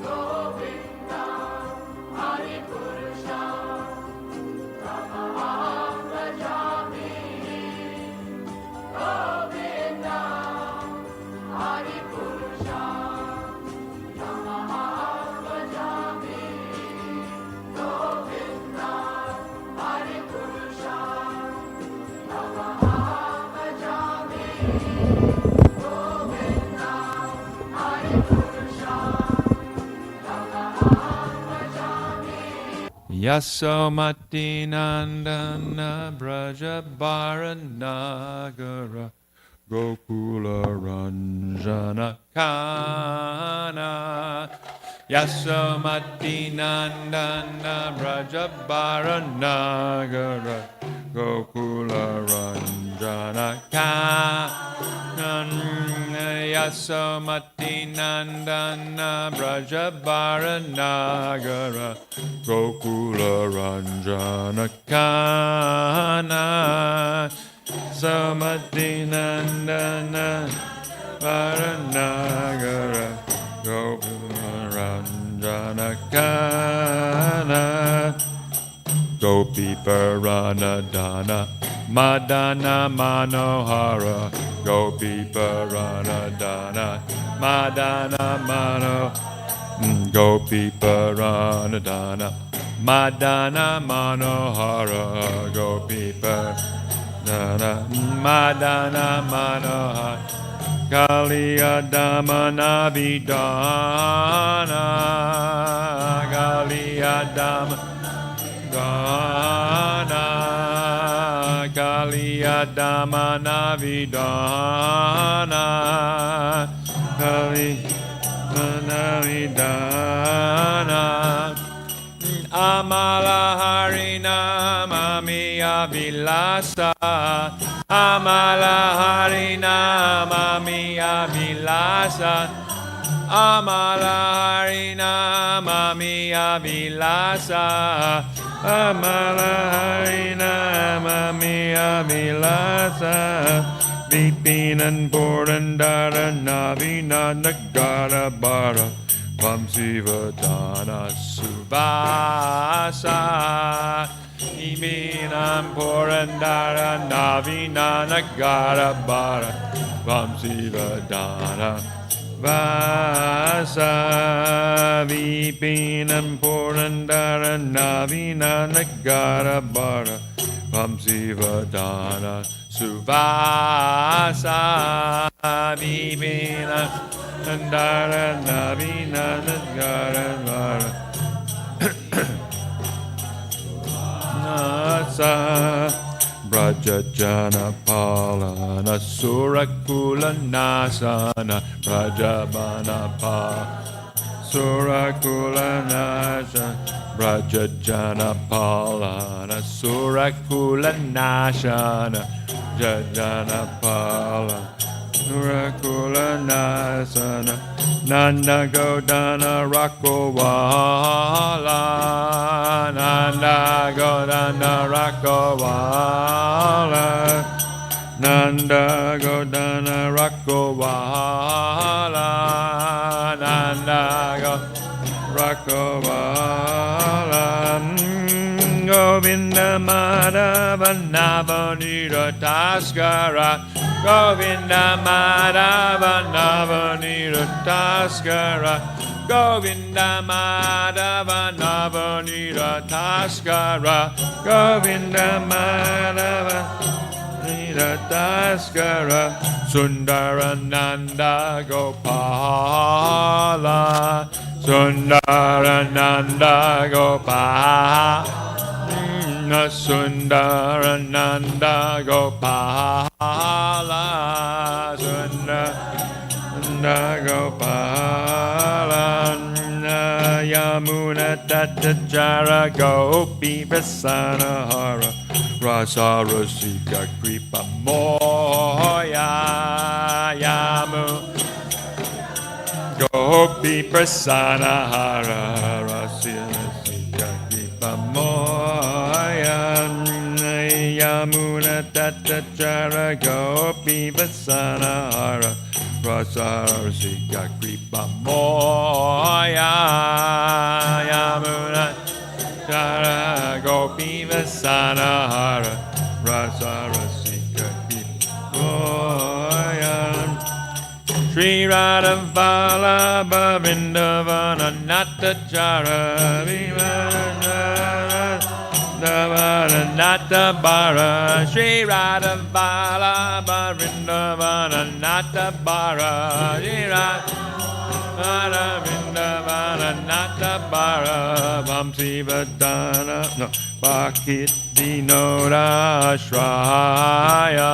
[SPEAKER 3] Govindam Adipurusham Tamaham Bhajami Govindam Adipurusham Tamaham Bhajami Govindam Adipurusham Tamaham Bhajami Govindam Adipurusham Tamaham Bhajami
[SPEAKER 4] Yasomati Nandana Braja Baranagara Gokula Ranjana Kana Yasomati Nandana Braja Baranagara Gokula Ranjana Kana Yasomati Nandana Braja Baranagara Gokula Ranjana Kana Samati Nandana Varanagara Gokula Ranjana Kana Gopi Paranadana Madana Manohara Gopi Paranadana Madana Manohara Gopi Paranadana Madana Manohara Gopi Paranadana Madana Manohara Kaliya Damana Vidana Kaliya Damana Kaliya Damana Vidana Kaliya Vidana Amala Harina Mamiya Vilasa Amala Harina Mamiya Vilasa Amala Harina Mamiya Vilasa Amala Harina Mamiya Vilasa Vipinan Purandara Navina Nagara Bara Vamsivadana Suvasa Iminam Purandara Navina Nagara Bara Vamsivadana Vasa Vipinam Purandara Navina Nagara Bara Vamsivadana Suvasa Vipinam Purandara Navina Nagara Bara Nasa Brajajana Palana Surakula Nasana Brajabana Pa Surakula Nasana Brajajana Palana Surakula Nasana Jajana Palana Surakula Nasana Nanda Godana Rakowala Nanda Godana Rakowala Nanda Godana Rakowala Nanda Rakowala Govinda Madhava Navanira Taskara Govinda Madhava Navanira Taskara Govinda Madhava Navanira Taskara Govinda Madhava Navanira Taskara Sundarananda Gopala Sundarananda Gopala Sundarananda Gopala Sundarananda Gopala Yamuna Tatachara Gopi Vasanahara Rasa Rasika Kripa Moya Yamu Gopi Prasanahara Rasika Kripa Moya Yamuna Tatachara Gopi Vasanahara Rasa Rasika Kripa Moya Yamuna Tara Gopi Vasanahara Rasa Rasika Kripa Sri Radhavala Bhavindavana Natachara Vivana Natabara Sri Radhavala Bhavindavana Natabara Sri Radhavala Natabara Vamsivadana Bhakit Dinodashraya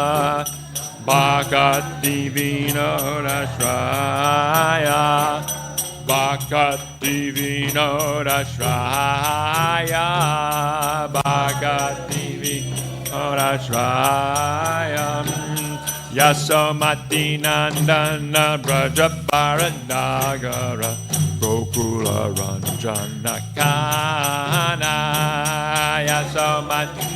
[SPEAKER 4] Bhakati Vinodashraya Bhakati Vinodashraya Bhakati Vinodashraya Yasomati Nandana Brajaparanagara Gokula Ranjana Kana Yasomati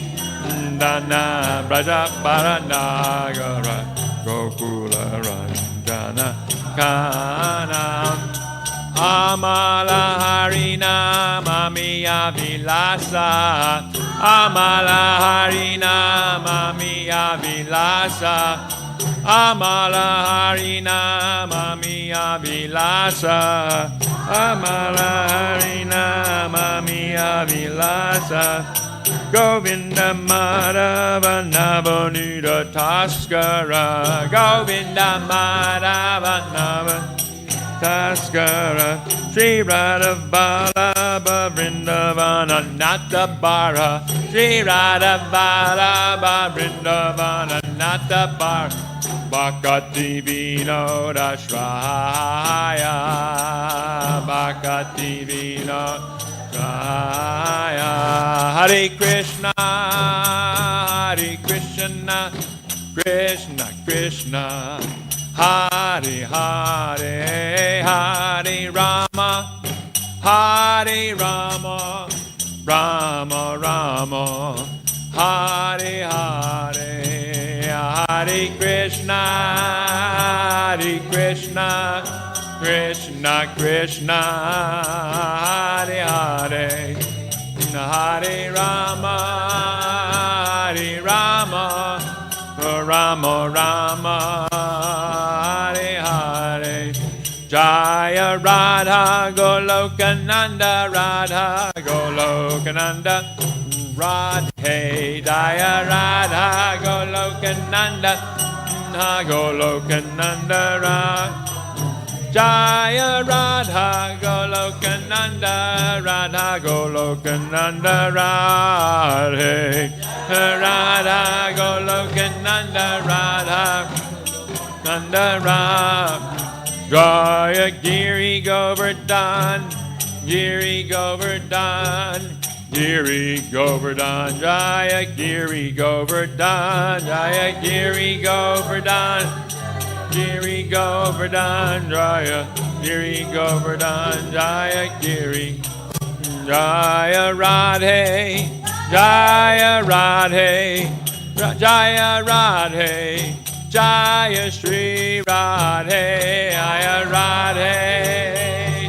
[SPEAKER 4] Nandana Brajaparanagara Gokula Ranjana Kana Amala Harina Mamiya Vilasa Amala Harina Mamiya Vilasa Amala Harina Mamiya Vilasa Amala Harina Mamiya Vilasa Govinda Madhava Navanira Taskara Govinda Madhava Taskara, Sri Radha Vallabha Vrindavana Natabara, Sri Radha Vallabha Vrindavana Natabara, Bhakati Vinoda Shraya, Bhakati Vinoda Shraya, Hare Krishna, Hare Krishna, Krishna Krishna, Hare Hare, Hare Rama, Hare Rama, Rama Rama, Hare Hare, Hare Krishna, Hare Krishna, Krishna Krishna, Hare Hare, Hare Rama, Hare Rama, Rama Rama, Hare Hare, Jaya Radha Golokananda, Radha Golokananda, Radhe, Jaya Radha Golokananda, Golokananda, Jaya Radha Golokananda, Radha Golokananda, Radhe, Radha Golokananda, Radha Nanda Radha, Jaya Giri Govardhan, Giri Govardhan, Giri Govardhan, Jaya Giri Govardhan, Jaya Giri Govardhan, Giri Govardhan, Jaya Giri Govardhan, Jaya Giri, Jaya Radhe, Jaya Radhe, Jaya Radhe, Jaya Shri Radhe, Jaya Radhe,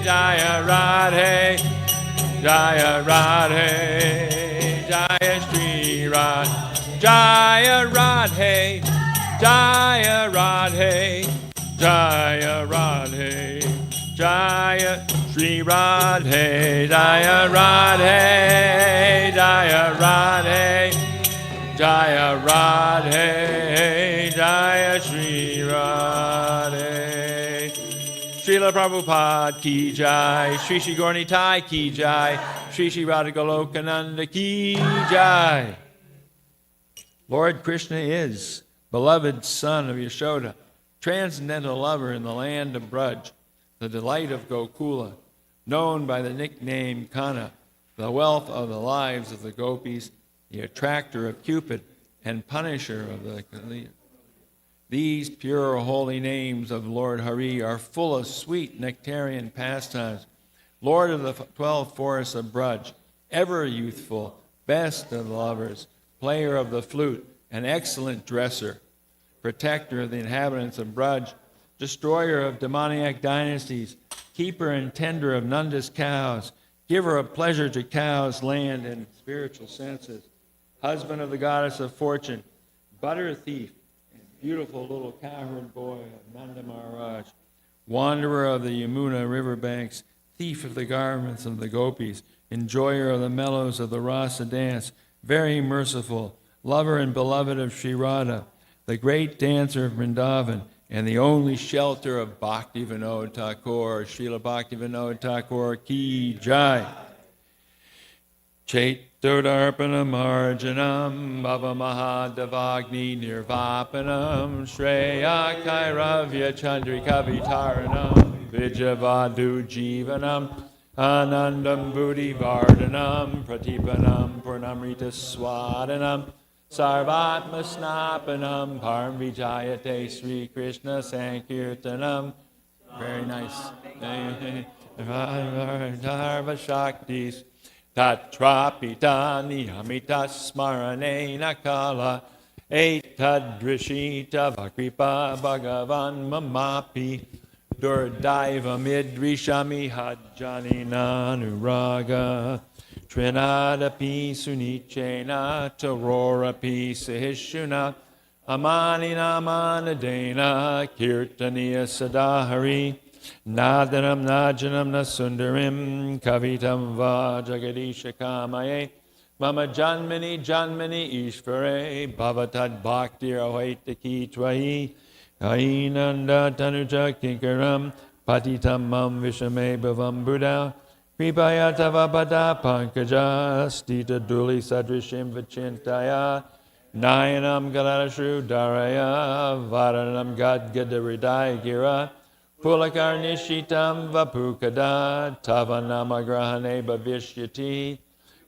[SPEAKER 4] Jaya Radhe, Jaya Radhe, Jaya Shri Radhe, Jaya Radhe, Jaya Radhe, Jaya Radhe, Jaya Shri Radhe, Jaya Radhe, Jaya Radhe, Jaya Radhe, Jaya Shri Radhe. Srila Prabhupada ki jai, Shri Shri Gaura Nitai ki jai, Shri Shri Radha Golokananda ki jai. Lord Krishna is beloved son of Yashoda, transcendental lover in the land of Braj, the delight of Gokula, known by the nickname Kana, the wealth of the lives of the gopis, the attractor of Cupid, and punisher of the Kali. These pure holy names of Lord Hari are full of sweet nectarian pastimes, Lord of the 12 forests of Braj, ever youthful, best of lovers, player of the flute, an excellent dresser, protector of the inhabitants of Braj, destroyer of demoniac dynasties, keeper and tender of Nanda's cows, giver of pleasure to cows, land, and spiritual senses, husband of the goddess of fortune, butter thief, and beautiful little cowherd boy of Nanda Maharaj, wanderer of the Yamuna riverbanks, thief of the garments of the gopis, enjoyer of the mellows of the rasa dance, very merciful, lover and beloved of Sri Radha, the great dancer of Vrindavan, and the only shelter of Bhakti Vinod Thakur, Srila Bhakti Vinod Thakur ki jai. Chaitodarpanam Arjanam Bhava Mahadavagni Nirvapanam Shreya Kairavya Chandrika Vitaranam Vijavadu Jivanam Anandam Buddhi Vardhanam Pratipanam Purnamrita Swadanam Sarvatma Snapanam Param Vijayate Sri Krishna Sankirtanam. Very nice. Dharma Shaktis Tatrapitani Amita Smaranena Kala Etadrishita Vakripa Bhagavan Mamapi Durdaiva Midrishami Hajjani Nanuraga Trinadapi Sunichena Tarorapi Sahishuna Amani Namanadena Kirtaniya Sadahari Nadanam Najanam Nasundarim Kavitam Va Jagadisha Kamaye Mama Janmani Janmani Ishvare Bhavatad Bhaktir Ahoitaki Twahi Ainanda Tanuja Kinkaram Patitam mam vishame bhavam buddha. Kripaya tava pada pankaja. Stita duli sadrishim vachintaya. Nayanam galadashru daraya. Varanam gadgadaridaya gira. Pulakarnishitam vapukada. Tavanamagrahane bhavishyati.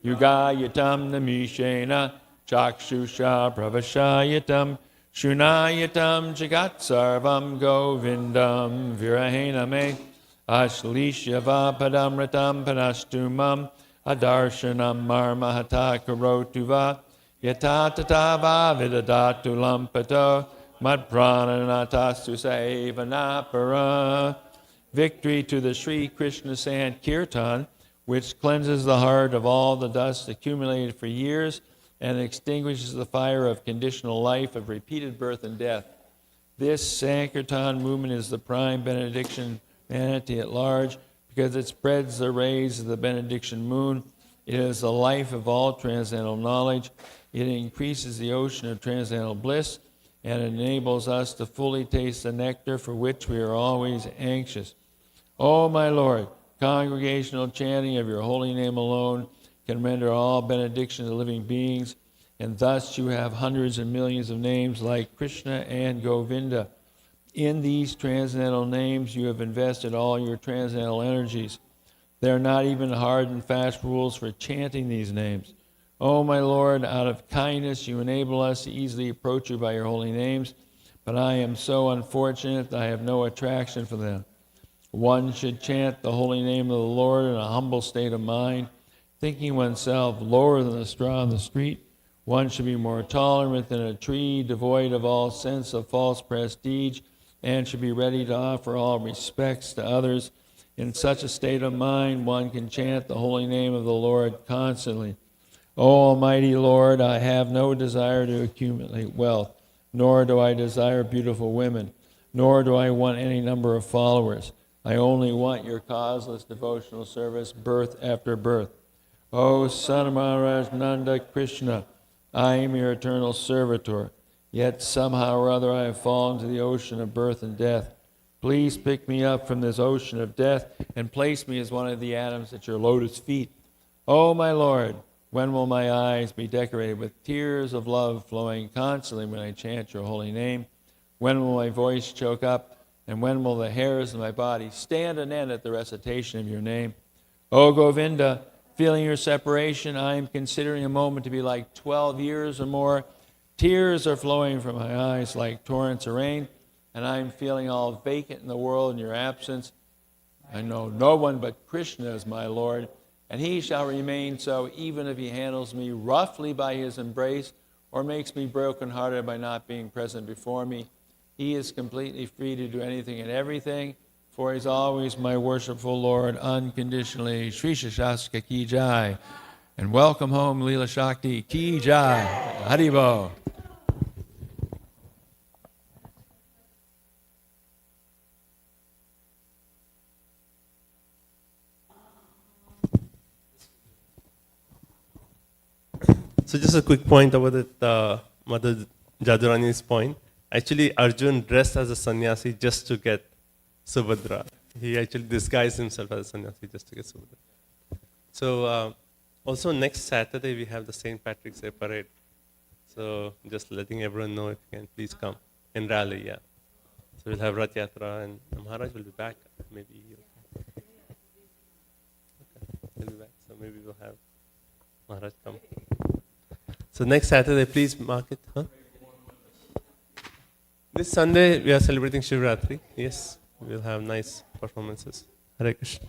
[SPEAKER 4] Yugayatam namishena. Chakshusha pravashayatam. Shunayatam jagat sarvam govindam virahena me ashlishyava padamritam panastumam adarshanam marmahata karotuva yatatatava vidadatu lampato madprananatastu savanapara. Victory to the Sri Krishna Sankirtan, which cleanses the heart of all the dust accumulated for years and extinguishes the fire of conditional life of repeated birth and death. This Sankirtan movement is the prime benediction humanity at large because it spreads the rays of the benediction moon. It is the life of all transcendental knowledge. It increases the ocean of transcendental bliss and enables us to fully taste the nectar for which we are always anxious. O my Lord, congregational chanting of your holy name alone can render all benedictions to living beings, and thus you have hundreds and millions of names like Krishna and Govinda. In these transcendental names, you have invested all your transcendental energies. There are not even hard and fast rules for chanting these names. O my Lord, out of kindness, you enable us to easily approach you by your holy names, but I am so unfortunate that I have no attraction for them. One should chant the holy name of the Lord in a humble state of mind, thinking oneself lower than the straw on the street. One should be more tolerant than a tree, devoid of all sense of false prestige, and should be ready to offer all respects to others. In such a state of mind, one can chant the holy name of the Lord constantly. O Almighty Lord, I have no desire to accumulate wealth, nor do I desire beautiful women, nor do I want any number of followers. I only want your causeless devotional service, birth after birth. O Son of Maharaj Nanda Krishna, I am your eternal servitor, yet somehow or other I have fallen to the ocean of birth and death. Please pick me up from this ocean of death and place me as one of the atoms at your lotus feet. O my Lord, when will my eyes be decorated with tears of love flowing constantly when I chant your holy name? When will my voice choke up? And when will the hairs of my body stand on end at the recitation of your name? O Govinda, feeling your separation, I am considering a moment to be like 12 years or more. Tears are flowing from my eyes like torrents of rain, and I am feeling all vacant in the world in your absence. I know no one but Krishna is my Lord, and he shall remain so even if he handles me roughly by his embrace or makes me brokenhearted by not being present before me. He is completely free to do anything and everything, for he's always my worshipful Lord, unconditionally. Shri Shastra Ki Jai. And welcome home, Leela Shakti Ki Jai. Haribo.
[SPEAKER 2] So just a quick point about that Mother Jadurani's point. Actually, Arjun dressed as a sannyasi just to get Subhadra. He actually disguised himself as a sannyasi just to get Subhadra. So also next Saturday we have the St. Patrick's Day parade. So just letting everyone know if you can please come in Raleigh, yeah. So we'll have Rath Yatra and Maharaj will be back. Maybe okay. He'll be back. So maybe we'll have Maharaj come. So next Saturday, please mark it. Huh? This Sunday we are celebrating Shivratri. Yes, we'll have nice performances. Hare Krishna.